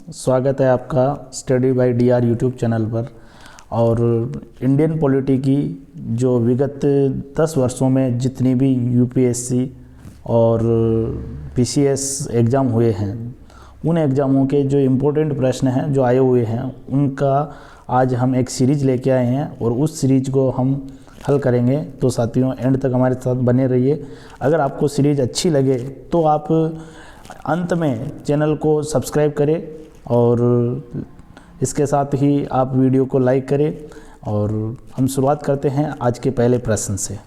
स्वागत है आपका study by DR YouTube channel पर। और इंडियन पॉलिटी की जो विगत 10 वर्षों में जितनी भी यूपीएससी और पीसीएस एग्ज़ाम हुए हैं, उन एग्ज़ामों के जो इम्पोर्टेंट प्रश्न हैं जो आए हुए हैं, उनका आज हम एक सीरीज़ लेके आए हैं और उस सीरीज़ को हम हल करेंगे। तो साथियों, एंड तक हमारे साथ बने रहिए। अगर आपको सीरीज़ अच्छी लगे तो आप अंत में चैनल को सब्सक्राइब करें और इसके साथ ही आप वीडियो को लाइक करें। और हम शुरुआत करते हैं आज के पहले प्रश्न से।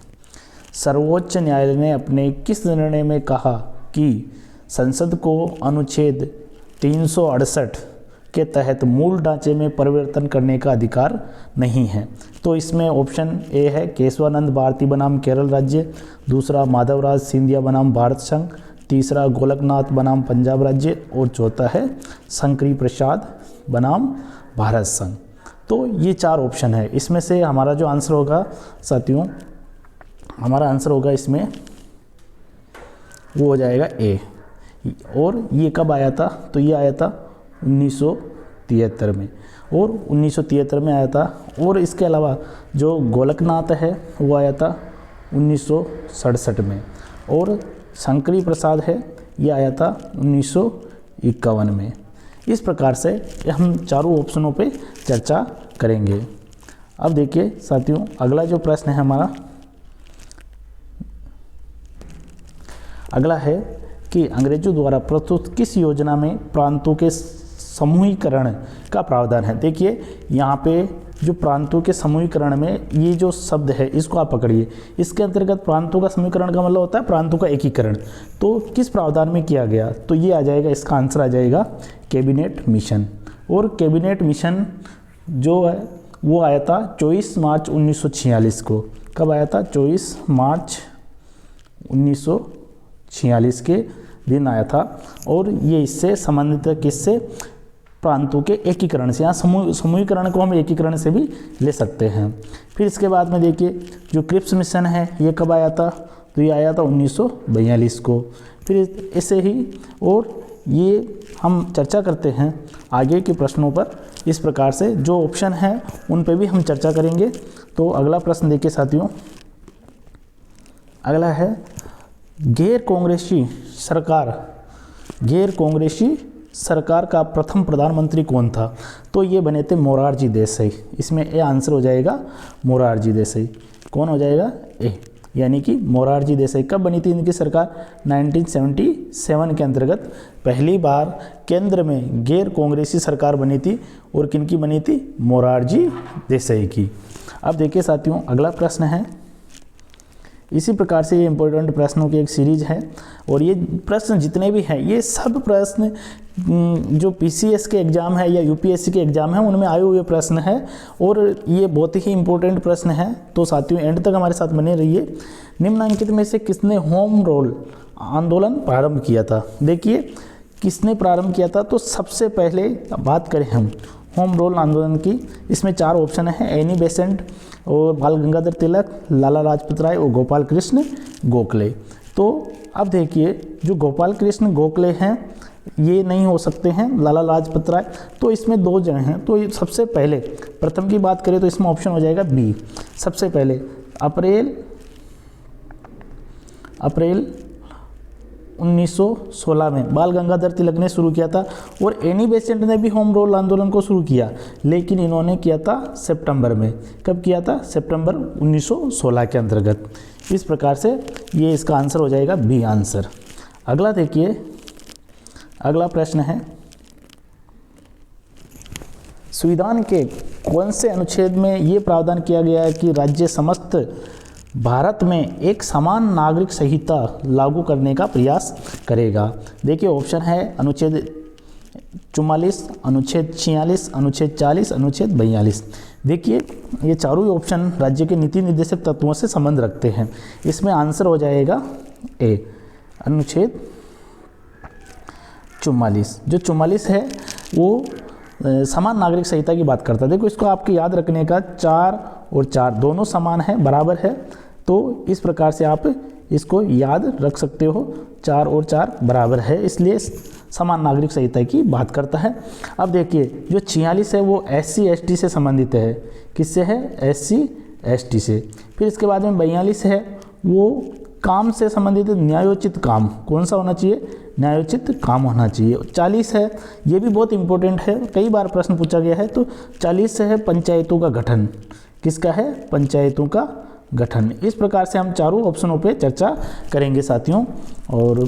सर्वोच्च न्यायालय ने अपने किस निर्णय में कहा कि संसद को अनुच्छेद 368 के तहत मूल ढांचे में परिवर्तन करने का अधिकार नहीं है? तो इसमें ऑप्शन ए है केशवानंद भारती बनाम केरल राज्य, दूसरा माधवराज सिंधिया बनाम भारत संघ, तीसरा गोलकनाथ बनाम पंजाब राज्य और चौथा है शंकरी प्रसाद बनाम भारत संघ। तो ये 4 ऑप्शन है। इसमें से हमारा जो आंसर होगा साथियों, हमारा आंसर होगा इसमें वो हो जाएगा ए। और ये कब आया था? तो ये आया था 1973 में, और 1973 में आया था। और इसके अलावा जो गोलकनाथ है वो आया था 1967 में, और शंकरी प्रसाद है ये आया था 1951 में। इस प्रकार से हम चारों ऑप्शनों पे चर्चा करेंगे। अब देखिए साथियों, अगला जो प्रश्न है हमारा, अगला है कि अंग्रेजों द्वारा प्रस्तुत किस योजना में प्रांतों के समूहीकरण का प्रावधान है? देखिए यहाँ पे जो प्रांतों के समूहीकरण में ये जो शब्द है इसको आप पकड़िए। इसके अंतर्गत प्रांतों का समूहीकरण का मतलब होता है प्रांतों का एकीकरण। तो किस प्रावधान में किया गया? तो ये आ जाएगा, इसका आंसर आ जाएगा कैबिनेट मिशन। और कैबिनेट मिशन जो है वो आया था 24 मार्च 1946 को। कब आया था? 24 मार्च 1946 के दिन आया था। और ये इससे संबंधित है, किससे? प्रांतों के एकीकरण से। यहाँ समूहीकरण को हम एकीकरण से भी ले सकते हैं। फिर इसके बाद में देखिए जो क्रिप्स मिशन है ये कब आया था? तो ये आया था 1942 को। फिर ऐसे ही और ये हम चर्चा करते हैं आगे के प्रश्नों पर। इस प्रकार से जो ऑप्शन है उन पे भी हम चर्चा करेंगे। तो अगला प्रश्न देखिए साथियों, अगला है गैर कांग्रेसी सरकार का प्रथम प्रधानमंत्री कौन था? तो ये बने थे मोरारजी देसाई। इसमें ए आंसर हो जाएगा मोरारजी देसाई। कौन हो जाएगा? ए, यानी कि मोरारजी देसाई। कब बनी थी इनकी सरकार? 1977 के अंतर्गत पहली बार केंद्र में गैर कांग्रेसी सरकार बनी थी। और किनकी बनी थी? मोरारजी देसाई की। अब देखिए साथियों, अगला प्रश्न है। इसी प्रकार से ये इम्पोर्टेंट प्रश्नों की एक सीरीज है। और ये प्रश्न जितने भी हैं ये सब प्रश्न जो पीसीएस के एग्ज़ाम है या यूपीएससी के एग्ज़ाम है उनमें आए हुए प्रश्न है। और ये बहुत ही इम्पोर्टेंट प्रश्न है। तो साथियों एंड तक हमारे साथ बने रहिए। निम्नलिखित में से किसने होम रूल आंदोलन प्रारंभ किया था? देखिए किसने प्रारंभ किया था? तो सबसे पहले बात करें हम होम रूल आंदोलन की, इसमें 4 ऑप्शन है। एनी बेसेंट और बाल गंगाधर तिलक, लाला लाजपत राय और गोपाल कृष्ण गोखले। तो अब देखिए जो गोपाल कृष्ण गोखले हैं ये नहीं हो सकते हैं, लाला लाजपत राय। तो इसमें 2 जन हैं। तो सबसे पहले प्रथम की बात करें तो इसमें ऑप्शन हो जाएगा बी। सबसे पहले अप्रैल 1916 में बाल गंगाधर तिलक ने शुरू किया था। और एनी बेसेंट ने भी होम रूल आंदोलन को शुरू किया, लेकिन इन्होंने किया था सितंबर में। कब किया था? सितंबर 1916 के अंतर्गत। इस प्रकार से ये इसका आंसर हो जाएगा बी आंसर। अगला देखिए, अगला प्रश्न है संविधान के कौन से अनुच्छेद में ये प्रावधान किया गया है कि राज्य समस्त भारत में एक समान नागरिक संहिता लागू करने का प्रयास करेगा? देखिए ऑप्शन है अनुच्छेद 44, अनुच्छेद 46, अनुच्छेद 40, अनुच्छेद 42। देखिए ये चारों ही ऑप्शन राज्य के नीति निर्देशक तत्वों से संबंध रखते हैं। इसमें आंसर हो जाएगा ए, अनुच्छेद 44। जो 44 है वो समान नागरिक संहिता की बात करता है। देखो इसको आपके याद रखने का 4 और 4 दोनों समान है, बराबर है। तो इस प्रकार से आप इसको याद रख सकते हो, 4 और 4 बराबर है, इसलिए समान नागरिक संहिता की बात करता है। अब देखिए जो 46 है वो SC ST से संबंधित है। किससे है? SC ST से। फिर इसके बाद में 42 है वो काम से संबंधित न्यायोचित काम। कौन सा होना चाहिए? न्यायोचित काम होना चाहिए। 40 है, ये भी बहुत इंपॉर्टेंट है, कई बार प्रश्न पूछा गया है। तो 40 से है पंचायतों का गठन। किसका है? पंचायतों का गठन। इस प्रकार से हम चारों ऑप्शनों पे चर्चा करेंगे साथियों। और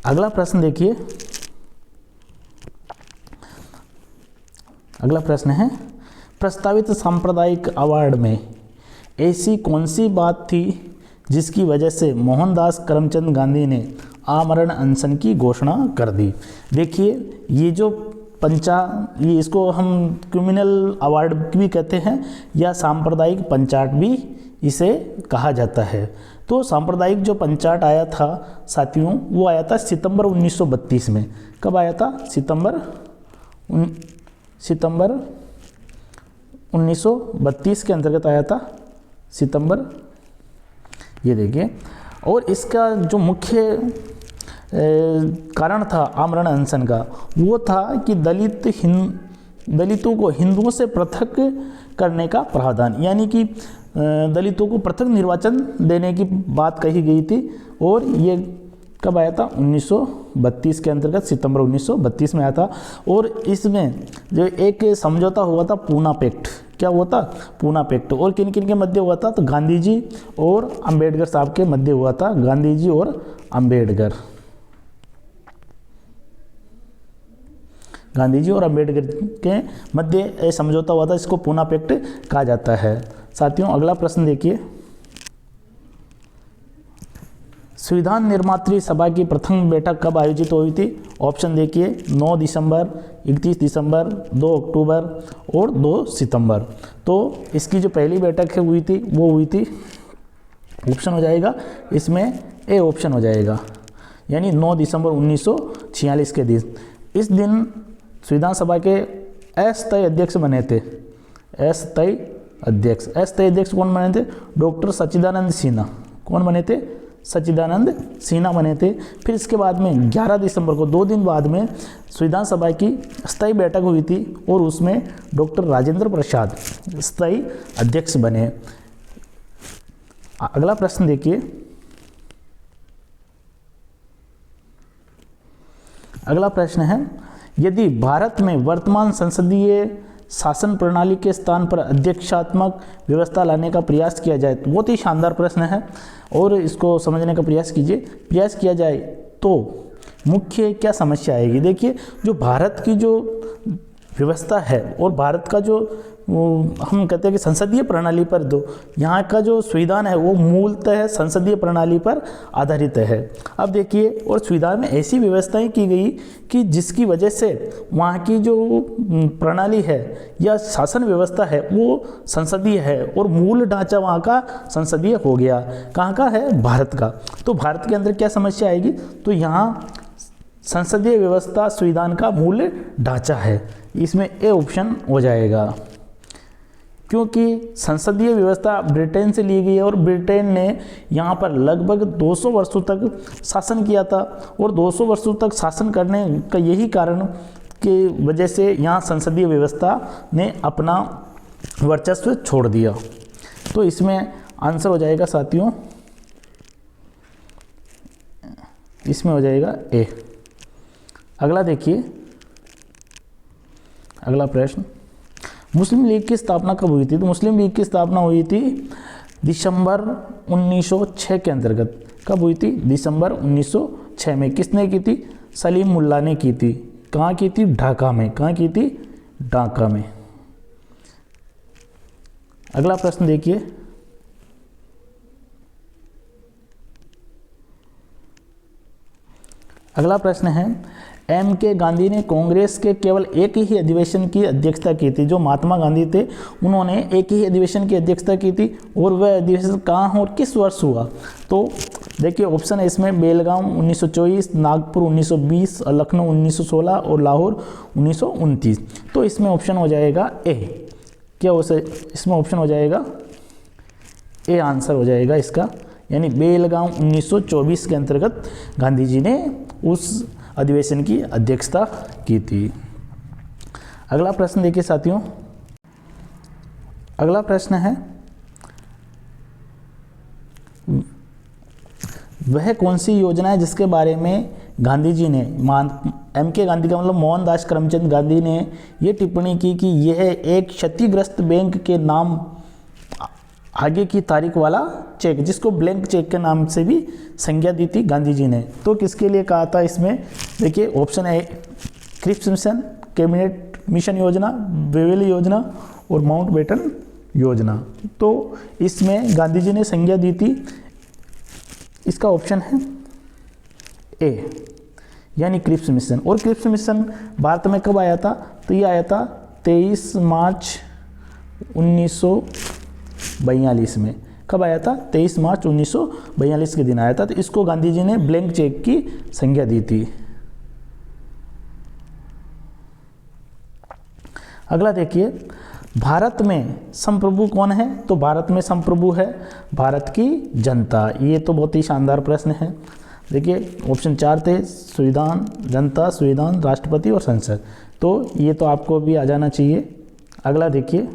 अगला प्रश्न देखिए, अगला प्रश्न है प्रस्तावित सांप्रदायिक अवार्ड में ऐसी कौन सी बात थी जिसकी वजह से मोहनदास करमचंद गांधी ने आमरण अनशन की घोषणा कर दी। देखिए ये जो ये इसको हम क्रिमिनल अवार्ड भी कहते हैं या सांप्रदायिक पंचाट भी इसे कहा जाता है। तो सांप्रदायिक जो पंचाट आया था साथियों वो आया था सितंबर 1932 में। कब आया था? सितंबर 1932 के अंतर्गत आया था, सितंबर। ये देखिए, और इसका जो मुख्य कारण था आमरण अनशन का वो था कि दलितों को हिंदुओं से पृथक करने का प्रावधान, यानी कि दलितों को पृथक निर्वाचन देने की बात कही गई थी। और ये कब आया था? 1932 के अंतर्गत, सितंबर 1932 में आया था। और इसमें जो एक समझौता हुआ था पूना पैक्ट। क्या हुआ था? पूना पैक्ट। और किन किन के मध्य हुआ था? तो गांधी जी और अंबेडकर साहब के मध्य हुआ था। गांधी जी और अंबेडकर, गांधी जी और अंबेडकर के मध्य समझौता हुआ था, इसको पूना पैक्ट कहा जाता है। साथियों अगला प्रश्न देखिए, संविधान निर्मात्री सभा की प्रथम बैठक कब आयोजित हुई थी? ऑप्शन देखिए, 9 दिसंबर, 31 दिसंबर, 2 अक्टूबर और 2 सितंबर। तो इसकी जो पहली बैठक है हुई थी वो हुई थी, ऑप्शन हो जाएगा इसमें ए ऑप्शन हो जाएगा, यानी 9 दिसंबर 1946 के दिन। इस दिन संविधान सभा के अस्थायी अध्यक्ष बने थे। अस्थायी अध्यक्ष कौन बने थे? डॉक्टर सच्चिदानंद सिन्हा। कौन बने थे? सच्चिदानंद सिन्हा बने थे। फिर इसके बाद में 11 दिसंबर को 2 दिन बाद में संविधान सभा की स्थायी बैठक हुई थी और उसमें डॉक्टर राजेंद्र प्रसाद स्थायी अध्यक्ष बने। अगला प्रश्न देखिए, अगला प्रश्न है यदि भारत में वर्तमान संसदीय शासन प्रणाली के स्थान पर अध्यक्षात्मक व्यवस्था लाने का प्रयास किया जाए, तो बहुत ही शानदार प्रश्न है और इसको समझने का प्रयास कीजिए। प्रयास किया जाए तो मुख्य क्या समस्या आएगी? देखिए जो भारत की जो व्यवस्था है और भारत का जो हम कहते हैं कि संसदीय प्रणाली पर दो, यहाँ का जो संविधान है वो मूलतः संसदीय प्रणाली पर आधारित है। अब देखिए, और संविधान में ऐसी व्यवस्थाएं की गई कि जिसकी वजह से वहाँ की जो प्रणाली है या शासन व्यवस्था है वो संसदीय है और मूल ढांचा वहाँ का संसदीय हो गया। कहाँ का है? भारत का। तो भारत के अंदर क्या समस्या आएगी? तो यहाँ संसदीय व्यवस्था संविधान का मूल ढांचा है, इसमें ए ऑप्शन हो जाएगा। क्योंकि संसदीय व्यवस्था ब्रिटेन से ली गई है और ब्रिटेन ने यहाँ पर लगभग 200 वर्षों तक शासन किया था और 200 वर्षों तक शासन करने का यही कारण की वजह से यहाँ संसदीय व्यवस्था ने अपना वर्चस्व छोड़ दिया। तो इसमें आंसर हो जाएगा साथियों, इसमें हो जाएगा ए। अगला देखिए, अगला प्रश्न, मुस्लिम लीग की स्थापना कब हुई थी? तो मुस्लिम लीग की स्थापना हुई थी दिसंबर 1906 के अंतर्गत। कब हुई थी? दिसंबर 1906 में। किसने की थी? सलीम मुल्ला ने की थी। कहाँ की थी? ढाका में। कहाँ की थी? ढाका में। अगला प्रश्न देखिए, अगला प्रश्न है M.K. गांधी ने कांग्रेस के केवल एक ही अधिवेशन की अध्यक्षता की थी। जो महात्मा गांधी थे उन्होंने एक ही अधिवेशन की अध्यक्षता की थी और वह अधिवेशन कहाँ और किस वर्ष हुआ? तो देखिए ऑप्शन है इसमें, बेलगाम 1924, नागपुर 1920, लखनऊ 1916 और लाहौर 1929। तो इसमें ऑप्शन हो जाएगा ए। क्या हो सकता? इसमें ऑप्शन हो जाएगा ए, आंसर हो जाएगा इसका, यानी बेलगाम 1924 के अंतर्गत गांधी जी ने उस अधिवेशन की अध्यक्षता की थी। अगला प्रश्न देखिए साथियों, अगला प्रश्न है, वह कौन सी योजना है जिसके बारे में गांधी जी ने, MK गांधी का मतलब मोहनदास करमचंद गांधी ने ये टिप्पणी की कि यह एक क्षतिग्रस्त बैंक के नाम आगे की तारीख वाला चेक, जिसको ब्लैंक चेक के नाम से भी संज्ञा दी थी गांधी जी ने। तो किसके लिए कहा था इसमें, देखिए ऑप्शन है क्रिप्स मिशन, कैबिनेट मिशन योजना, बेवेली योजना और माउंटबेटन योजना। तो इसमें गांधी जी ने संज्ञा दी थी, इसका ऑप्शन है ए यानी क्रिप्स मिशन। और क्रिप्स मिशन भारत में कब आया था, तो ये आया था 23 मार्च 1942 में। कब आया था, 23 मार्च 1942 के दिन आया था। तो इसको गांधी जी ने ब्लैंक चेक की संज्ञा दी थी। अगला देखिए, भारत में संप्रभु कौन है, तो भारत में संप्रभु है भारत की जनता। ये तो बहुत ही शानदार प्रश्न है। देखिए ऑप्शन 4 थे, संविधान, जनता, संविधान, राष्ट्रपति और संसद। तो ये तो आपको भी आ जाना चाहिए। अगला देखिए,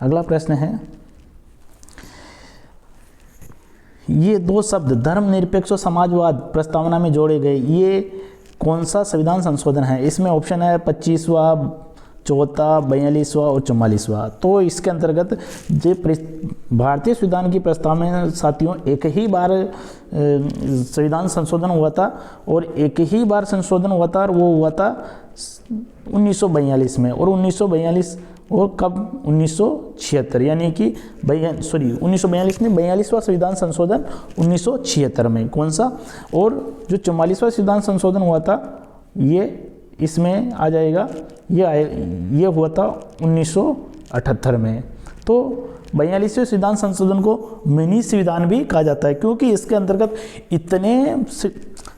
अगला प्रश्न है, ये दो शब्द धर्मनिरपेक्ष और समाजवाद प्रस्तावना में जोड़े गए, ये कौन सा संविधान संशोधन है। इसमें ऑप्शन है 25वां, 4वां, 42वां और 44वां। तो इसके अंतर्गत जो भारतीय संविधान की प्रस्तावना में साथियों एक ही बार संविधान संशोधन हुआ था और एक ही बार संशोधन हुआ था, और वो हुआ था 1942 में। और 1942 और कब, 1976, यानी कि 1942 में 42वां संविधान संशोधन 1976 में। कौन सा, और जो 44वां संविधान संशोधन हुआ था ये इसमें आ जाएगा, ये हुआ था 1978 में। तो 42वें संविधान संशोधन को मिनी संविधान भी कहा जाता है, क्योंकि इसके अंतर्गत इतने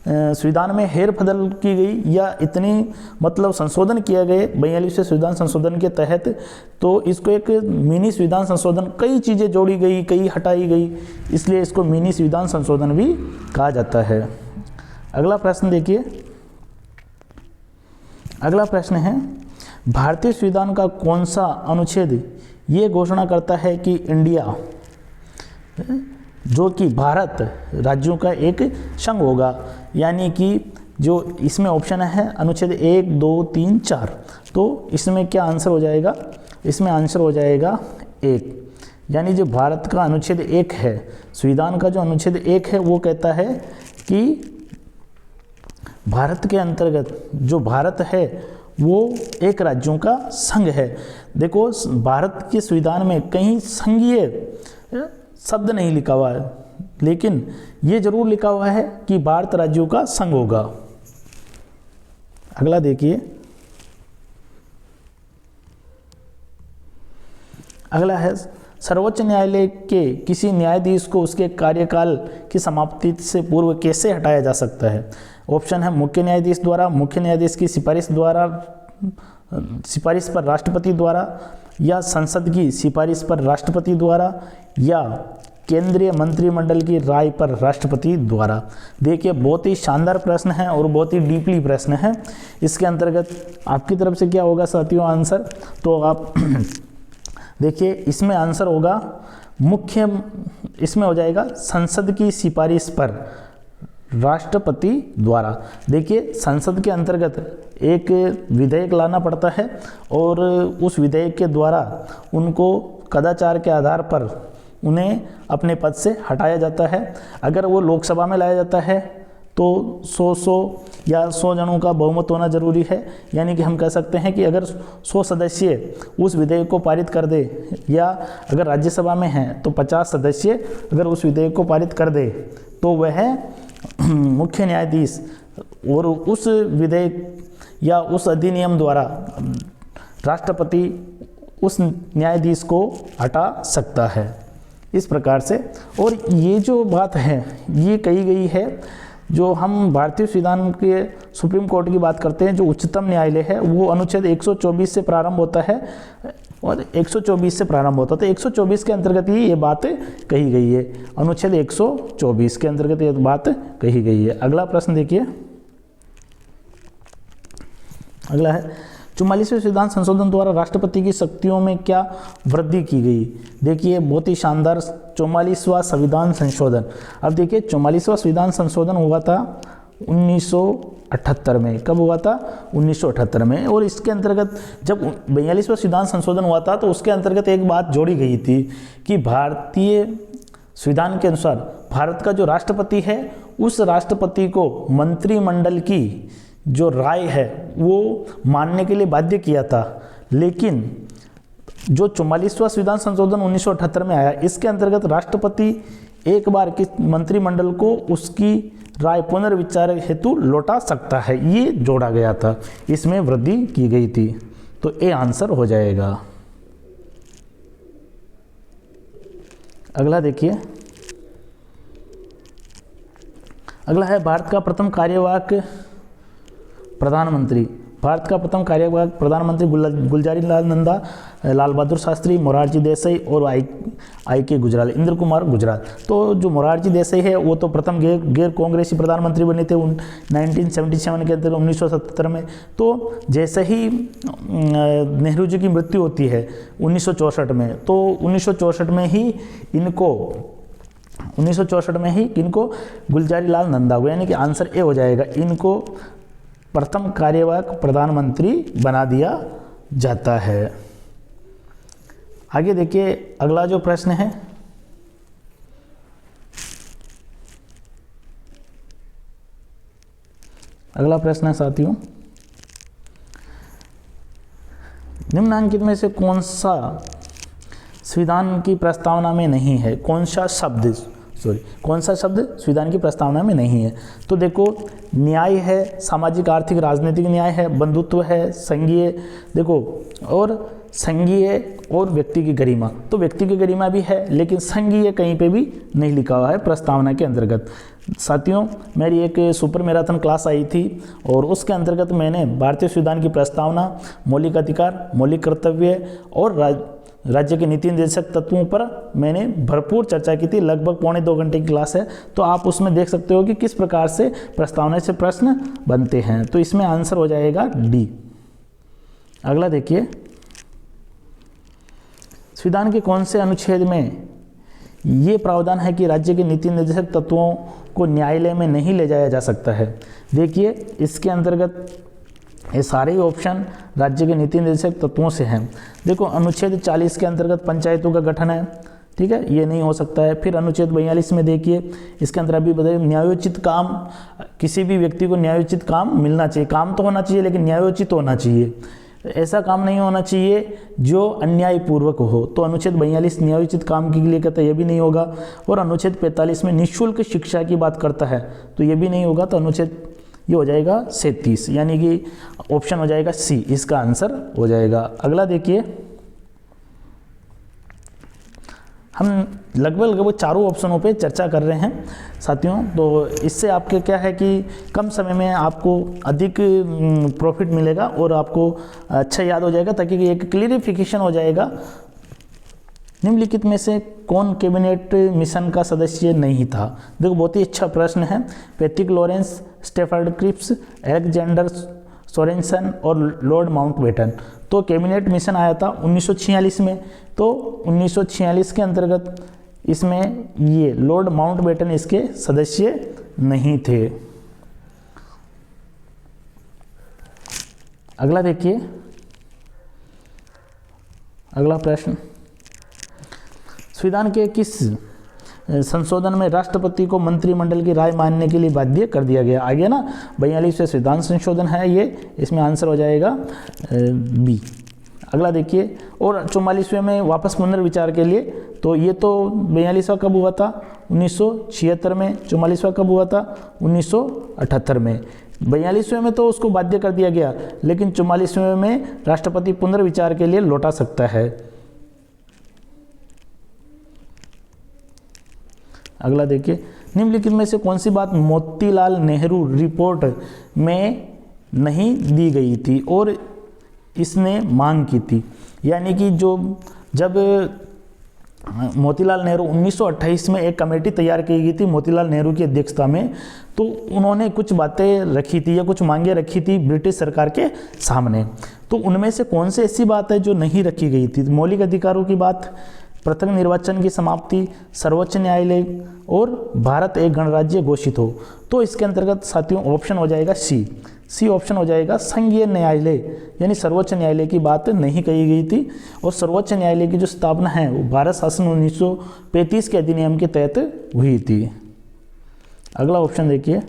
संविधान में हेर बदल की गई या इतनी मतलब संशोधन किया गए 42वें संविधान संशोधन के तहत, तो इसको एक मिनी संविधान संशोधन, कई चीज़ें जोड़ी गई, कई हटाई गई, इसलिए इसको मिनी संविधान संशोधन भी कहा जाता है। अगला प्रश्न देखिए, अगला प्रश्न है, भारतीय संविधान का कौन सा अनुच्छेद ये घोषणा करता है कि इंडिया, जो कि भारत राज्यों का एक संघ होगा, यानी कि जो इसमें ऑप्शन है अनुच्छेद 1, 2, 3, 4। तो इसमें क्या आंसर हो जाएगा, इसमें आंसर हो जाएगा 1, यानी जो भारत का अनुच्छेद 1 है, संविधान का जो अनुच्छेद 1 है वो कहता है कि भारत के अंतर्गत जो भारत है वो एक राज्यों का संघ है। देखो भारत के संविधान में कहीं संघीय शब्द नहीं लिखा हुआ है, लेकिन ये जरूर लिखा हुआ है कि भारत राज्यों का संघ होगा। अगला देखिए, अगला है, सर्वोच्च न्यायालय के किसी न्यायाधीश को उसके कार्यकाल की समाप्ति से पूर्व कैसे हटाया जा सकता है। ऑप्शन है मुख्य न्यायाधीश द्वारा, मुख्य न्यायाधीश की सिफारिश द्वारा, सिफारिश पर राष्ट्रपति द्वारा, या संसद की सिफारिश पर राष्ट्रपति द्वारा, या केंद्रीय मंत्रिमंडल की राय पर राष्ट्रपति द्वारा। देखिए बहुत ही शानदार प्रश्न है और बहुत ही डीपली प्रश्न है। इसके अंतर्गत आपकी तरफ से क्या होगा साथियों आंसर, तो आप देखिए इसमें आंसर होगा मुख्य, इसमें हो जाएगा संसद की सिफारिश पर राष्ट्रपति द्वारा। देखिए संसद के अंतर्गत एक विधेयक लाना पड़ता है और उस विधेयक के द्वारा उनको कदाचार के आधार पर उन्हें अपने पद से हटाया जाता है। अगर वो लोकसभा में लाया जाता है तो 100 या 100 जनों का बहुमत होना जरूरी है, यानी कि हम कह सकते हैं कि अगर 100 सदस्य उस विधेयक को पारित कर दे, या अगर राज्यसभा में हैं तो 50 सदस्य अगर उस विधेयक को पारित कर दे, तो वह मुख्य न्यायाधीश और उस विधेयक या उस अधिनियम द्वारा राष्ट्रपति उस न्यायाधीश को हटा सकता है। इस प्रकार से, और ये जो बात है ये कही गई है, जो हम भारतीय संविधान के सुप्रीम कोर्ट की बात करते हैं, जो उच्चतम न्यायालय है वो अनुच्छेद 124 से प्रारंभ होता है और 124 से प्रारंभ होता है। तो 124 के अंतर्गत ही ये बात कही गई है, अनुच्छेद 124 के अंतर्गत ये बात कही गई है। अगला प्रश्न देखिए, अगला है 44वें संविधान संशोधन द्वारा राष्ट्रपति की शक्तियों में क्या वृद्धि की गई। देखिए बहुत ही शानदार 44वां संविधान संशोधन। अब देखिए 44वां संविधान संशोधन हुआ था 1978 में। कब हुआ था? 1978 में। और इसके अंतर्गत जब 42वां संविधान संशोधन हुआ था तो उसके अंतर्गत एक बात जोड़ी गई थी कि भारतीय संविधान के अनुसार भारत का जो राष्ट्रपति है उस राष्ट्रपति को मंत्रिमंडल की जो राय है वो मानने के लिए बाध्य किया था। लेकिन जो 44वां संविधान संशोधन 1978 में आया इसके अंतर्गत राष्ट्रपति एक बार किस मंत्रिमंडल को उसकी राय पुनर्विचार हेतु लौटा सकता है, ये जोड़ा गया था, इसमें वृद्धि की गई थी। तो ए आंसर हो जाएगा। अगला देखिए, अगला है भारत का प्रथम कार्यवाहक प्रधानमंत्री। भारत का प्रथम कार्यवाहक प्रधानमंत्री गुलजारी लाल नंदा, लाल बहादुर शास्त्री, मोरारजी देसाई और आई के गुजराल, इंद्र कुमार गुजराल। तो जो मोरारजी देसाई है वो तो प्रथम गैर कांग्रेसी प्रधानमंत्री बने थे 1977 के अंतर्गत 1977 में। तो जैसे ही नेहरू जी की मृत्यु होती है 1964 में, तो 1964 में ही इनको गुलजारी लाल नंदा को, यानी कि आंसर ए हो जाएगा, इनको प्रथम कार्यवाहक प्रधानमंत्री बना दिया जाता है। आगे देखिए अगला जो प्रश्न है, अगला प्रश्न है साथियों, निम्नलिखित में से कौन सा संविधान की प्रस्तावना में नहीं है? कौन सा शब्द संविधान की प्रस्तावना में नहीं है? तो देखो, न्याय है, सामाजिक आर्थिक राजनीतिक न्याय है, बंधुत्व है, संघीय, देखो, और संघीय और व्यक्ति की गरिमा। तो व्यक्ति की गरिमा भी है लेकिन संघीय कहीं पे भी नहीं लिखा हुआ है प्रस्तावना के अंतर्गत। साथियों, मेरी एक सुपर मैराथन क्लास आई थी और उसके अंतर्गत मैंने भारतीय संविधान की प्रस्तावना, मौलिक अधिकार, मौलिक कर्तव्य और राज्य के नीति निर्देशक तत्वों पर मैंने भरपूर चर्चा की थी। लगभग 1.25 घंटे की क्लास है, तो आप उसमें देख सकते हो कि किस प्रकार से प्रस्तावना से प्रश्न बनते हैं। तो इसमें आंसर हो जाएगा डी। अगला देखिए, संविधान के कौन से अनुच्छेद में ये प्रावधान है कि राज्य के नीति निर्देशक तत्वों को न्यायालय में नहीं ले जाया जा सकता है? देखिए, इसके अंतर्गत ये सारे ही ऑप्शन राज्य के नीति निर्देशक तत्वों से हैं। देखो, अनुच्छेद 40 के अंतर्गत पंचायतों का गठन है, ठीक है, ये नहीं हो सकता है। फिर अनुच्छेद 42 में देखिए, इसके अंदर अभी बताइए, न्यायोचित काम, किसी भी व्यक्ति को न्यायोचित काम मिलना चाहिए। काम तो होना चाहिए लेकिन न्यायोचित होना चाहिए, ऐसा काम नहीं होना चाहिए जो अन्यायपूर्वक हो। तो अनुच्छेद 42 न्यायोचित काम के लिए कहता है, ये भी नहीं होगा। और अनुच्छेद 45 में निःशुल्क शिक्षा की बात करता है, तो ये भी नहीं होगा। तो अनुच्छेद ये हो जाएगा 37, यानी कि ऑप्शन हो जाएगा सी, इसका आंसर हो जाएगा। अगला देखिए, हम लगभग चारों ऑप्शनों पे चर्चा कर रहे हैं साथियों। तो इससे आपके क्या है कि कम समय में आपको अधिक प्रॉफिट मिलेगा और आपको अच्छा याद हो जाएगा, ताकि एक क्लियरिफिकेशन हो जाएगा। निम्नलिखित में से कौन कैबिनेट मिशन का सदस्य नहीं था? देखो, बहुत ही अच्छा प्रश्न है। Patrick Lawrence, Stafford Cripps, Alexander Sorensen और लॉर्ड माउंटबेटन। तो कैबिनेट मिशन आया था 1946 में। तो 1946 के अंतर्गत इसमें ये लॉर्ड माउंटबेटन इसके सदस्य नहीं थे। अगला देखिए, अगला प्रश्न, संविधान के किस संशोधन में राष्ट्रपति को मंत्रिमंडल की राय मानने के लिए बाध्य कर दिया गया? आ गया ना, 42वें संविधान संशोधन है ये, इसमें आंसर हो जाएगा बी। अगला देखिए, और 44वें में वापस पुनर्विचार के लिए, तो ये तो 42वां कब हुआ था? 1976 में। 44वां कब हुआ था? 1978 में। 42वें में तो उसको बाध्य कर दिया गया, लेकिन 44वें में राष्ट्रपति पुनर्विचार के लिए लौटा सकता है। अगला देखिए, निम्नलिखित में से कौन सी बात मोतीलाल नेहरू रिपोर्ट में नहीं दी गई थी और इसने मांग की थी? यानी कि जो जब मोतीलाल नेहरू 1928 में एक कमेटी तैयार की गई थी मोतीलाल नेहरू की अध्यक्षता में। तो उन्होंने कुछ बातें रखी थी या कुछ मांगे रखी थी ब्रिटिश सरकार के सामने। तो उनमें से कौन सी ऐसी बात है जो नहीं रखी गई थी? मौलिक अधिकारों की बात, पृथक निर्वाचन की समाप्ति, सर्वोच्च न्यायालय और भारत एक गणराज्य घोषित हो। तो इसके अंतर्गत साथियों ऑप्शन हो जाएगा सी ऑप्शन हो जाएगा। संघीय न्यायालय यानी सर्वोच्च न्यायालय की बात नहीं कही गई थी, और सर्वोच्च न्यायालय की जो स्थापना है वो भारत शासन 1935 के अधिनियम के तहत हुई थी। अगला ऑप्शन देखिए,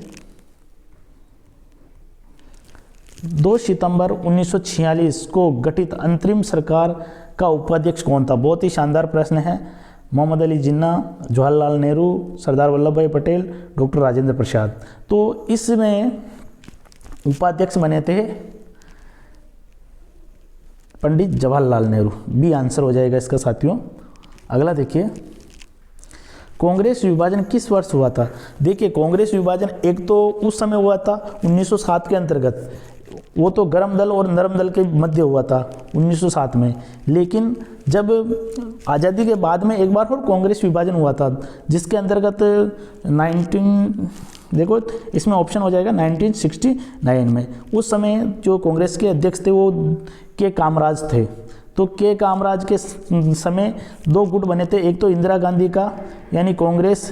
2 सितंबर 1946 को गठित अंतरिम सरकार का उपाध्यक्ष कौन था? बहुत ही शानदार प्रश्न है। मोहम्मद अली जिन्ना, जवाहरलाल नेहरू, सरदार वल्लभ भाई पटेल, डॉक्टर राजेंद्र प्रसाद। तो इसमें उपाध्यक्ष बने थे पंडित जवाहरलाल नेहरू। बी आंसर हो जाएगा इसका साथियों। अगला देखिए, कांग्रेस विभाजन किस वर्ष हुआ था? देखिए कांग्रेस विभाजन एक तो उस समय हुआ था 1907 के अंतर्गत, वो तो गर्म दल और नरम दल के मध्य हुआ था 1907 में। लेकिन जब आज़ादी के बाद में एक बार और कांग्रेस विभाजन हुआ था, जिसके अंतर्गत 19 देखो इसमें ऑप्शन हो जाएगा 1969 में। उस समय जो कांग्रेस के अध्यक्ष थे वो के कामराज थे। तो के कामराज के समय 2 गुट बने थे, एक तो इंदिरा गांधी का यानी कांग्रेस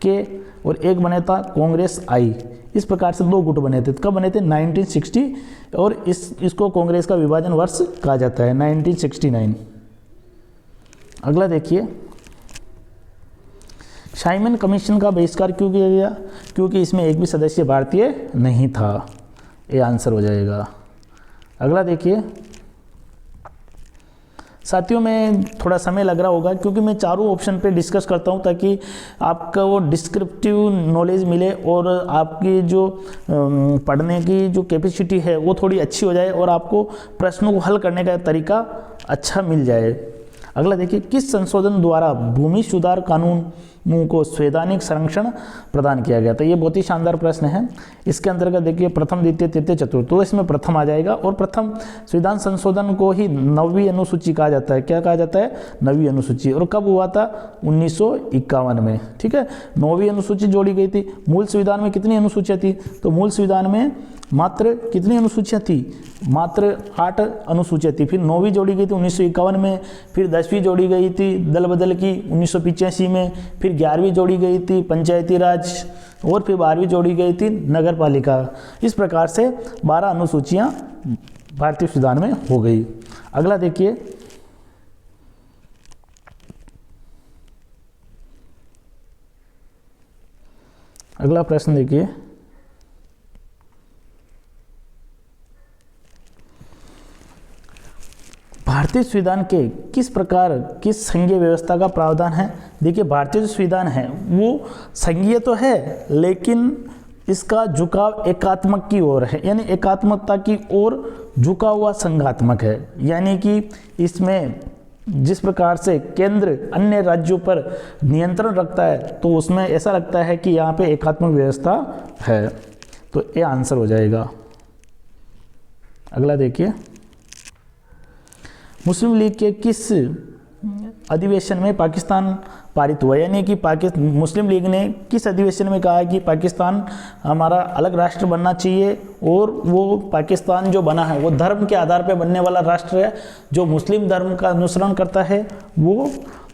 के, और एक बने था कांग्रेस आई। इस प्रकार से 2 गुट बने थे। कब बने थे? 1960, और इसको कांग्रेस का विभाजन वर्ष कहा जाता है 1969। अगला देखिए, साइमन कमीशन का बहिष्कार क्यों किया गया? क्योंकि इसमें एक भी सदस्य भारतीय नहीं था। ये आंसर हो जाएगा। अगला देखिए साथियों, में थोड़ा समय लग रहा होगा क्योंकि मैं चारों ऑप्शन पे डिस्कस करता हूं ताकि आपका वो डिस्क्रिप्टिव नॉलेज मिले और आपकी जो पढ़ने की जो कैपेसिटी है वो थोड़ी अच्छी हो जाए और आपको प्रश्नों को हल करने का तरीका अच्छा मिल जाए। अगला देखिए, किस संशोधन द्वारा भूमि सुधार कानून को संवैधानिक संरक्षण प्रदान किया गया था? ये बहुत ही शानदार प्रश्न है। इसके अंतर्गत देखिए प्रथम, द्वितीय, तृतीय, चतुर्थ, तो इसमें प्रथम आ जाएगा। और प्रथम संविधान संशोधन को ही 9वीं अनुसूची कहा जाता है। क्या कहा जाता है? 9वीं अनुसूची। और कब हुआ था? 1951 में। ठीक है, 9वीं अनुसूची जोड़ी गई थी। मूल संविधान में कितनी अनुसूचियाँ थी? तो मूल संविधान में मात्र कितनी अनुसूचियाँ थी? मात्र 8 अनुसूचियाँ थी। फिर 9वीं जोड़ी गई थी 1951 में, फिर 10वीं जोड़ी गई थी दल बदल की 1985 में, फिर 11वीं जोड़ी गई थी पंचायती राज, और फिर 12वीं जोड़ी गई थी नगर पालिका। इस प्रकार से 12 अनुसूचियाँ भारतीय संविधान में हो गई। अगला देखिए, अगला प्रश्न देखिए, भारतीय संविधान के किस प्रकार किस संघीय व्यवस्था का प्रावधान है? देखिए भारतीय जो संविधान है वो संघीय तो है लेकिन इसका झुकाव एकात्मक की ओर है, यानी एकात्मकता की ओर झुका हुआ संघात्मक है। यानी कि इसमें जिस प्रकार से केंद्र अन्य राज्यों पर नियंत्रण रखता है तो उसमें ऐसा लगता है कि यहाँ पे एकात्मक व्यवस्था है। तो ये आंसर हो जाएगा। अगला देखिए, मुस्लिम लीग के किस अधिवेशन में पाकिस्तान पारित हुआ? यानी कि मुस्लिम लीग ने किस अधिवेशन में कहा कि पाकिस्तान हमारा अलग राष्ट्र बनना चाहिए, और वो पाकिस्तान जो बना है वो धर्म के आधार पर बनने वाला राष्ट्र है। जो मुस्लिम धर्म का अनुसरण करता है वो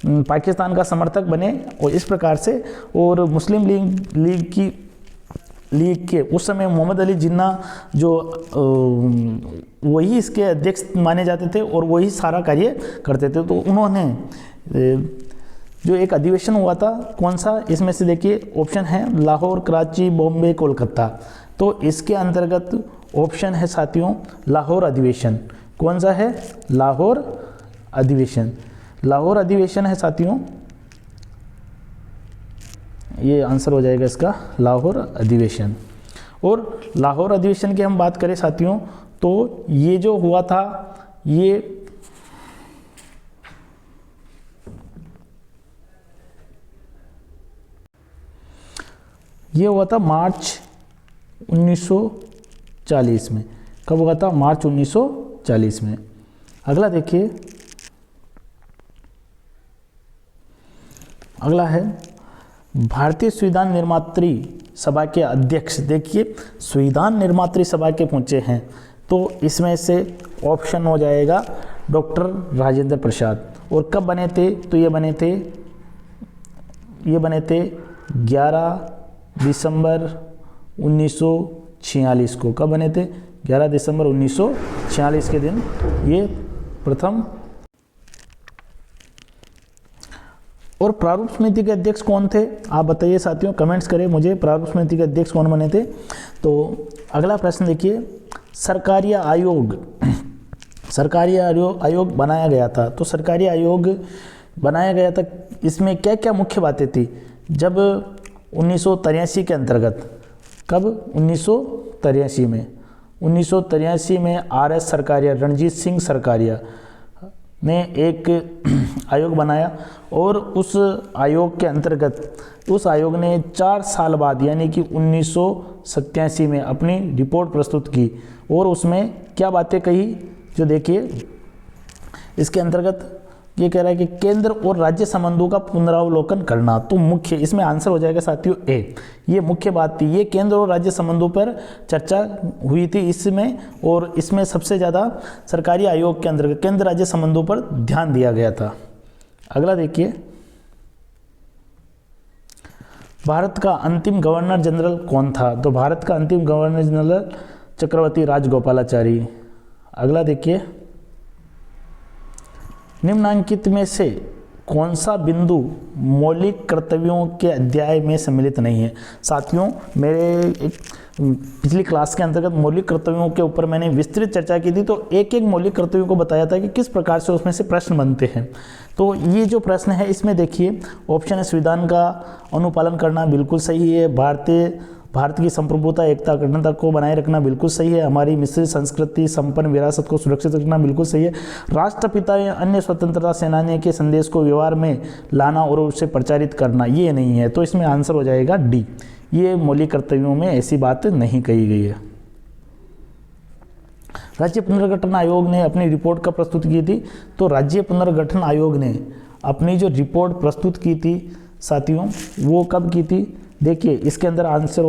पाकिस्तान का समर्थक बने। और इस प्रकार से, और मुस्लिम लीग के उस समय मोहम्मद अली जिन्ना जो वही इसके अध्यक्ष माने जाते थे और वही सारा कार्य करते थे। तो उन्होंने जो एक अधिवेशन हुआ था कौन सा, इसमें से देखिए ऑप्शन है लाहौर, कराची, बॉम्बे, कोलकाता। तो इसके अंतर्गत ऑप्शन है साथियों लाहौर अधिवेशन। कौन सा है? लाहौर अधिवेशन। लाहौर अधिवेशन है साथियों, ये आंसर हो जाएगा इसका लाहौर अधिवेशन। और लाहौर अधिवेशन की हम बात करें साथियों तो ये जो हुआ था ये हुआ था मार्च 1940 में। कब हुआ था? मार्च 1940 में। अगला देखिए, अगला है भारतीय संविधान निर्मात्री सभा के अध्यक्ष। देखिए संविधान निर्मात्री सभा के पूछे हैं तो इसमें से ऑप्शन हो जाएगा डॉक्टर राजेंद्र प्रसाद। और कब बने थे? तो ये बने थे 11 दिसंबर 1946 को। कब बने थे? 11 दिसंबर 1946 के दिन ये प्रथम। और प्रारूप समिति के अध्यक्ष कौन थे? आप बताइए साथियों, कमेंट्स करें मुझे, प्रारूप समिति के अध्यक्ष कौन बने थे। तो अगला प्रश्न देखिए, सरकारी आयोग बनाया गया था। तो सरकारी आयोग बनाया गया था, इसमें क्या क्या मुख्य बातें थी? जब 1983 के अंतर्गत, कब? 1983 में RS सरकारिया, रणजीत सिंह सरकारिया ने एक आयोग बनाया और उस आयोग के अंतर्गत उस आयोग ने 4 साल बाद यानी कि 1987 में अपनी रिपोर्ट प्रस्तुत की। और उसमें क्या बातें कही, जो देखिए इसके अंतर्गत ये कह रहा है कि केंद्र और राज्य संबंधों का पुनरावलोकन करना। तो मुख्य इसमें आंसर हो जाएगा साथियों ए। ये मुख्य बात थी, ये केंद्र और राज्य संबंधों पर चर्चा हुई थी इसमें। और इसमें सबसे ज़्यादा सरकारी आयोग के अंतर्गत केंद्र राज्य संबंधों पर ध्यान दिया गया था। अगला देखिए, भारत का अंतिम गवर्नर जनरल कौन था? तो भारत का अंतिम गवर्नर जनरल चक्रवर्ती राजगोपालाचारी। अगला देखिए, निम्नांकित में से कौन सा बिंदु मौलिक कर्तव्यों के अध्याय में सम्मिलित नहीं है? साथियों मेरे एक पिछली क्लास के अंतर्गत मौलिक कर्तव्यों के ऊपर मैंने विस्तृत चर्चा की थी। तो एक एक मौलिक कर्तव्यों को बताया था कि किस प्रकार से उसमें से प्रश्न बनते हैं। तो ये जो प्रश्न है इसमें देखिए ऑप्शन है, संविधान का अनुपालन करना बिल्कुल सही है, भारत की संप्रभुता, एकता, अखंडता को बनाए रखना बिल्कुल सही है, हमारी मिश्रित संस्कृति संपन्न विरासत को सुरक्षित रखना बिल्कुल सही है, राष्ट्रपिता या अन्य स्वतंत्रता सेनानियों के संदेश को व्यवहार में लाना और उसे प्रचारित करना, ये नहीं है। तो इसमें आंसर हो जाएगा डी। ये मौलिक कर्तव्यों में ऐसी बात नहीं कही गई है। राज्य पुनर्गठन आयोग ने अपनी रिपोर्ट कब प्रस्तुत की थी? तो राज्य पुनर्गठन आयोग ने अपनी जो रिपोर्ट प्रस्तुत की थी साथियों वो कब की थी? देखिए इसके अंदर आंसर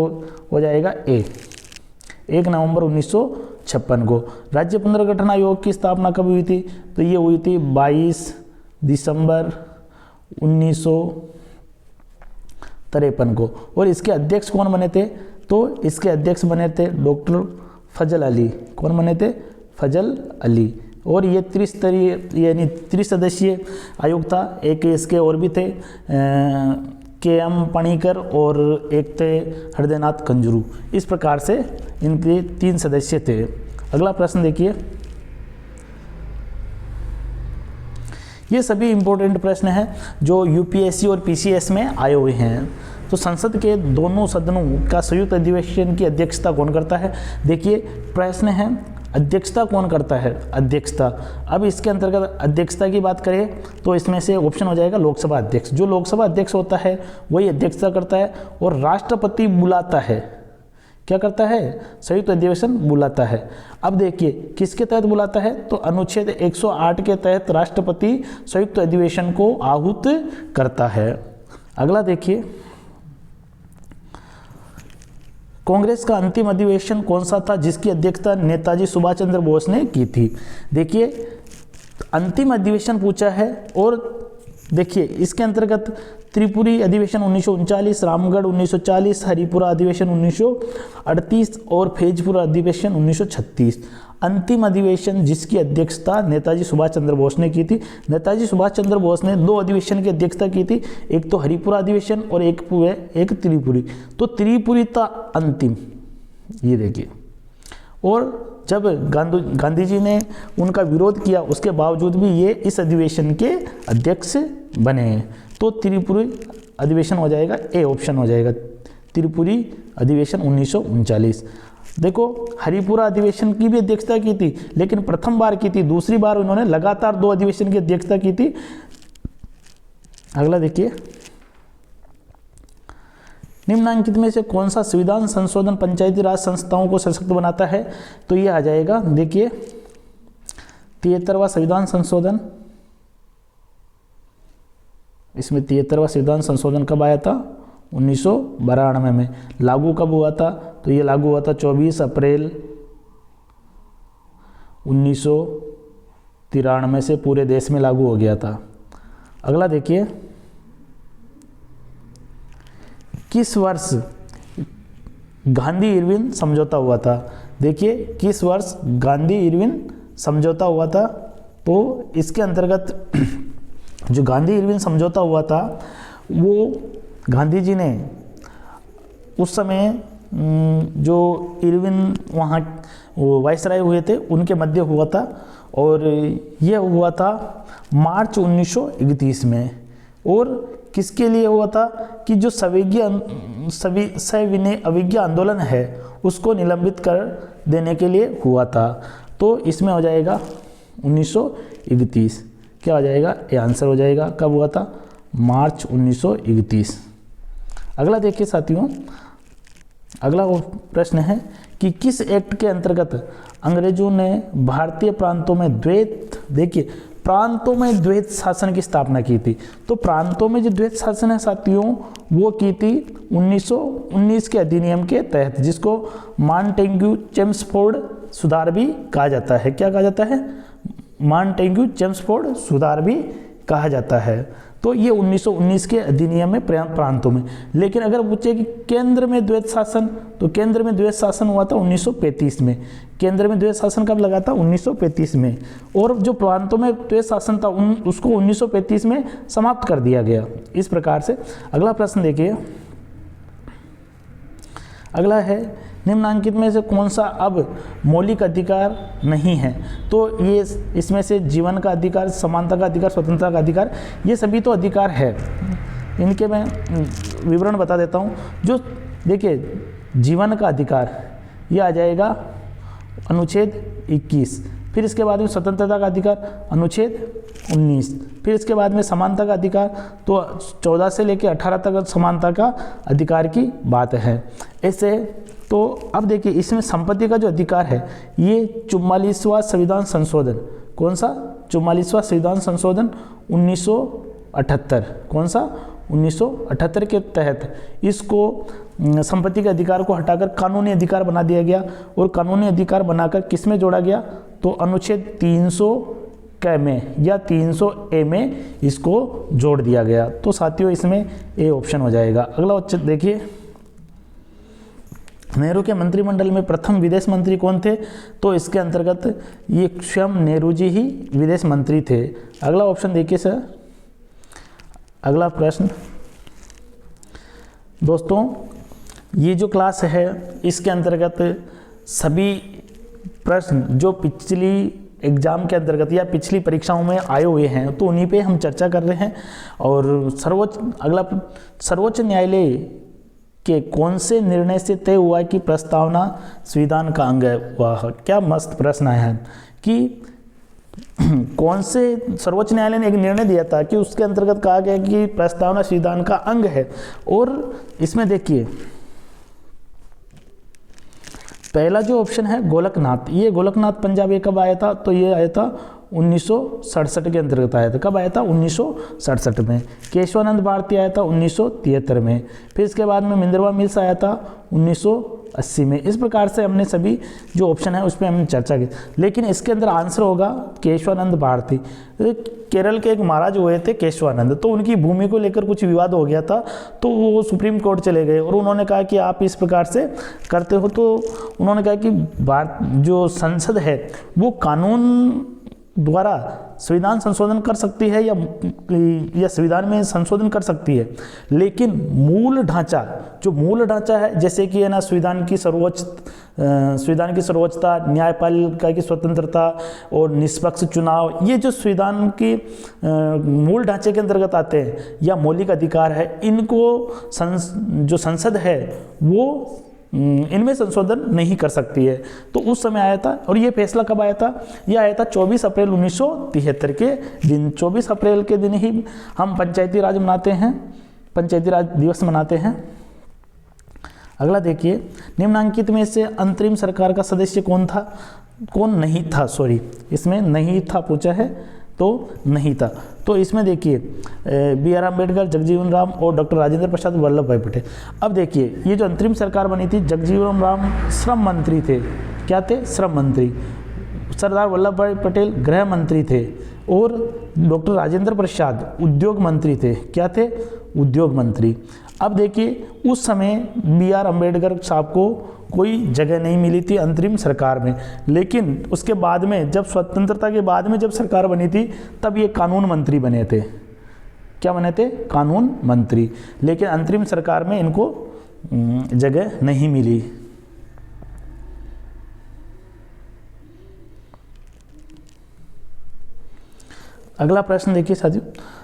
हो जाएगा ए, 1 नवंबर 1956 को। राज्य पुनर्गठन आयोग की स्थापना कब हुई थी? तो ये हुई थी 22 दिसंबर 1953 को। और इसके अध्यक्ष कौन बने थे? तो इसके अध्यक्ष बने थे डॉक्टर फजल अली। कौन बने थे? फजल अली। और ये त्रिस्तरीय यानी त्रिसदस्यीय आयोग था। एक इसके और भी थे KM पणिकर और एक थे हृदयनाथ कंजरू। इस प्रकार से इनके 3 सदस्य थे। अगला प्रश्न देखिए, ये सभी इंपॉर्टेंट प्रश्न हैं जो UPSC और PCS में आए हुए हैं। तो संसद के दोनों सदनों का संयुक्त अधिवेशन की अध्यक्षता कौन करता है? देखिए प्रश्न है अध्यक्षता कौन करता है? अध्यक्षता। अब इसके अंतर्गत अध्यक्षता की बात करें तो इसमें से ऑप्शन हो जाएगा लोकसभा अध्यक्ष। जो लोकसभा अध्यक्ष होता है वही अध्यक्षता करता है। और राष्ट्रपति बुलाता है, क्या करता है? संयुक्त अधिवेशन बुलाता है। अब देखिए किसके तहत बुलाता है? तो अनुच्छेद 108 के तहत राष्ट्रपति संयुक्त अधिवेशन को आहूत करता है। अगला देखिए, कांग्रेस का अंतिम अधिवेशन कौन सा था जिसकी अध्यक्षता नेताजी सुभाष चंद्र बोस ने की थी? देखिए अंतिम अधिवेशन पूछा है। और देखिए इसके अंतर्गत त्रिपुरी अधिवेशन 1939, रामगढ़ 1940, हरिपुरा अधिवेशन 1938 और फैजपुरा अधिवेशन 1936। अंतिम अधिवेशन जिसकी अध्यक्षता नेताजी सुभाष चंद्र बोस ने की थी। नेताजी सुभाष चंद्र बोस ने 2 अधिवेशन की अध्यक्षता की थी, एक तो हरिपुरा अधिवेशन और एक त्रिपुरी। तो त्रिपुरी था अंतिम, ये देखिए। और जब गांधी जी ने उनका विरोध किया उसके बावजूद भी ये इस अधिवेशन के अध्यक्ष बने हैं। तो त्रिपुरी अधिवेशन हो जाएगा ए, ऑप्शन हो जाएगा त्रिपुरी अधिवेशन 1939। देखो हरिपुरा अधिवेशन की भी अध्यक्षता की थी लेकिन प्रथम बार की थी, दूसरी बार उन्होंने लगातार 2 अधिवेशन की अध्यक्षता की थी। अगला देखिए, निम्नांकित में से कौन सा संविधान संशोधन पंचायती राज संस्थाओं को सशक्त बनाता है? तो ये आ जाएगा देखिए 73वां संविधान संशोधन। इसमें 73वां संविधान संशोधन कब आया था? 1992 में। लागू कब हुआ था? तो ये लागू हुआ था 24 अप्रैल 1993 से पूरे देश में लागू हो गया था। अगला देखिए, किस वर्ष गांधी इरविन समझौता हुआ था? देखिए, किस वर्ष गांधी इरविन समझौता हुआ था? तो इसके अंतर्गत जो गांधी इरविन समझौता हुआ था वो गांधी जी ने उस समय जो इरविन वहाँ वो वाइसराय हुए थे उनके मध्य हुआ था, और यह हुआ था मार्च 1931 में। और किसके लिए हुआ था? कि जो सविनय अवज्ञा आंदोलन है उसको निलंबित कर देने के लिए हुआ था। तो इसमें हो जाएगा 1931। क्या हो जाएगा? ये आंसर हो जाएगा। कब हुआ था? मार्च 1931। अगला देखिए साथियों, अगला प्रश्न है कि किस एक्ट के अंतर्गत अंग्रेजों ने भारतीय प्रांतों में द्वैत, देखिए प्रांतों में द्वैत शासन की स्थापना की थी। तो प्रांतों में जो द्वैत शासन है साथियों वो की थी 1919 के अधिनियम के तहत, जिसको मॉन्टेग्यू चेम्सफोर्ड सुधार भी कहा जाता है। क्या कहा जाता है? मॉन्टेग्यू चेम्सफोर्ड सुधार भी कहा जाता है। तो ये 1919 के अधिनियम में प्रांतों में। लेकिन अगर पूछे कि केंद्र में द्वैत शासन, तो केंद्र में द्वैत शासन हुआ था 1935 में। केंद्र में द्वैत शासन कब लगा था? 1935 में। और जो प्रांतों में द्वैत शासन था उसको 1935 में समाप्त कर दिया गया। इस प्रकार से अगला प्रश्न देखिए, अगला है निम्नांकित में से कौन सा अब मौलिक अधिकार नहीं है? तो ये इसमें से जीवन का अधिकार, समानता का अधिकार, स्वतंत्रता का अधिकार, ये सभी तो अधिकार है। इनके मैं विवरण बता देता हूँ। जो देखिए जीवन का अधिकार ये आ जाएगा अनुच्छेद 21, फिर इसके बाद में स्वतंत्रता का अधिकार अनुच्छेद 19, फिर इसके बाद में समानता का अधिकार तो 14 से लेकर 18 तक समानता का अधिकार की बात है। ऐसे तो अब देखिए इसमें संपत्ति का जो अधिकार है ये 44वां संविधान संशोधन, कौन सा? 44वां संविधान संशोधन 1978, कौन सा? 1978 के तहत इसको संपत्ति के अधिकार को हटाकर कानूनी अधिकार बना दिया गया। और कानूनी अधिकार बनाकर किस में जोड़ा गया? तो अनुच्छेद 300 क में या 300 ए में इसको जोड़ दिया गया। तो साथियों इसमें ए ऑप्शन हो जाएगा। अगला ऑप्शन देखिए, नेहरू के मंत्रिमंडल में प्रथम विदेश मंत्री कौन थे? तो इसके अंतर्गत ये स्वयं नेहरू जी ही विदेश मंत्री थे। अगला ऑप्शन देखिए सर, अगला प्रश्न दोस्तों, ये जो क्लास है इसके अंतर्गत सभी प्रश्न जो पिछली एग्जाम के अंतर्गत या पिछली परीक्षाओं में आए हुए हैं तो उन्हीं पे हम चर्चा कर रहे हैं। और सर्वोच्च न्यायालय के कौन से निर्णय से तय हुआ कि प्रस्तावना संविधान का अंग है? वाह क्या मस्त प्रश्न आया है कि कौन से सर्वोच्च न्यायालय ने एक निर्णय दिया था कि उसके अंतर्गत कहा गया कि प्रस्तावना संविधान का अंग है। और इसमें देखिए पहला जो ऑप्शन है गोलकनाथ, ये गोलकनाथ पंजाब ये कब आया था? तो ये आया था 1967 के अंतर्गत आया था। कब आया था? 1967 में। केशवानंद भारती आया था 1973 में। फिर इसके बाद में मिनर्वा मिल्स आया था 1980 में। इस प्रकार से हमने सभी जो ऑप्शन है उस पर हमने चर्चा की। लेकिन इसके अंदर आंसर होगा केशवानंद भारती। केरल के एक महाराज हुए थे केशवानंद, तो उनकी भूमि को लेकर कुछ विवाद हो गया था, तो वो सुप्रीम कोर्ट चले गए और उन्होंने कहा कि आप इस प्रकार से करते हो। तो उन्होंने कहा कि भारत जो संसद है वो कानून द्वारा संविधान संशोधन कर सकती है या संविधान में संशोधन कर सकती है, लेकिन मूल ढांचा जो मूल ढांचा है जैसे कि है ना संविधान की सर्वोच्चता, न्यायपालिका की स्वतंत्रता और निष्पक्ष चुनाव, ये जो संविधान की मूल ढांचे के अंतर्गत आते हैं या मौलिक अधिकार है, इनको जो संसद है वो इनमें संशोधन नहीं कर सकती है। तो उस समय आया था। और ये फैसला कब आया था? ये आया था 24 अप्रैल 1973 के दिन। 24 अप्रैल के दिन ही हम पंचायती राज मनाते हैं, पंचायती राज दिवस मनाते हैं। अगला देखिए, निम्नांकित में से अंतरिम सरकार का सदस्य कौन था? कौन नहीं था? सॉरी, इसमें नहीं था पूछा है, तो नहीं था। तो इसमें देखिए B.R. अम्बेडकर, जगजीवन राम और डॉक्टर राजेंद्र प्रसाद वल्लभ भाई पटेल। अब देखिए ये जो अंतरिम सरकार बनी थी, जगजीवन राम श्रम मंत्री थे। क्या थे? श्रम मंत्री। सरदार वल्लभ भाई पटेल गृह मंत्री थे और डॉक्टर राजेंद्र प्रसाद उद्योग मंत्री थे। क्या थे? उद्योग मंत्री। अब देखिए उस समय B.R. अम्बेडकर साहब को कोई जगह नहीं मिली थी अंतरिम सरकार में, लेकिन उसके बाद में जब स्वतंत्रता के बाद में जब सरकार बनी थी तब ये कानून मंत्री बने थे। क्या बने थे? कानून मंत्री। लेकिन अंतरिम सरकार में इनको जगह नहीं मिली। अगला प्रश्न देखिए साथियों,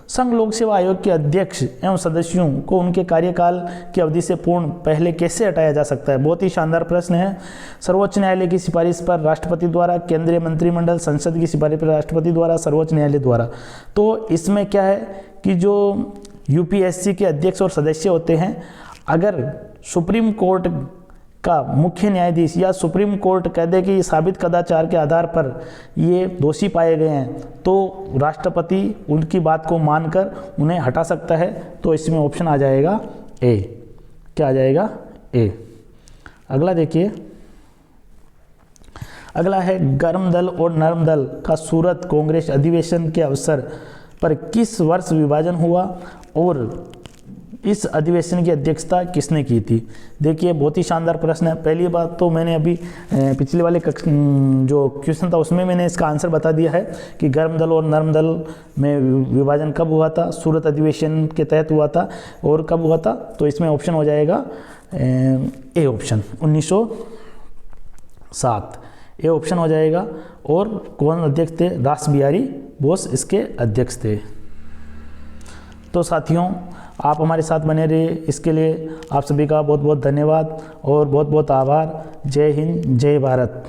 संघ लोक सेवा आयोग के अध्यक्ष एवं सदस्यों को उनके कार्यकाल की अवधि से पूर्ण पहले कैसे हटाया जा सकता है? बहुत ही शानदार प्रश्न है। सर्वोच्च न्यायालय की सिफारिश पर, राष्ट्रपति द्वारा, केंद्रीय मंत्रिमंडल, संसद की सिफारिश पर, राष्ट्रपति द्वारा, सर्वोच्च न्यायालय द्वारा। तो इसमें क्या है कि जो यूपीएससी के अध्यक्ष और सदस्य होते हैं, अगर सुप्रीम कोर्ट का मुख्य न्यायाधीश या सुप्रीम कोर्ट कह दे कि साबित कदाचार के आधार पर ये दोषी पाए गए हैं, तो राष्ट्रपति उनकी बात को मानकर उन्हें हटा सकता है। तो इसमें ऑप्शन आ जाएगा ए। क्या आ जाएगा? ए। अगला देखिए, अगला है गर्म दल और नरम दल का सूरत कांग्रेस अधिवेशन के अवसर पर किस वर्ष विभाजन हुआ और इस अधिवेशन की अध्यक्षता किसने की थी? देखिए बहुत ही शानदार प्रश्न है। पहली बात तो मैंने अभी पिछले वाले जो क्वेश्चन था उसमें मैंने इसका आंसर बता दिया है कि गर्म दल और नरम दल में विभाजन कब हुआ था। सूरत अधिवेशन के तहत हुआ था। और कब हुआ था? तो इसमें ऑप्शन हो जाएगा ए ऑप्शन, 1907 ए ऑप्शन हो जाएगा। और कौन अध्यक्ष थे? रास बिहारी बोस इसके अध्यक्ष थे। तो साथियों आप हमारे साथ बने रहिए, इसके लिए आप सभी का बहुत बहुत धन्यवाद और बहुत बहुत आभार। जय हिंद, जय भारत।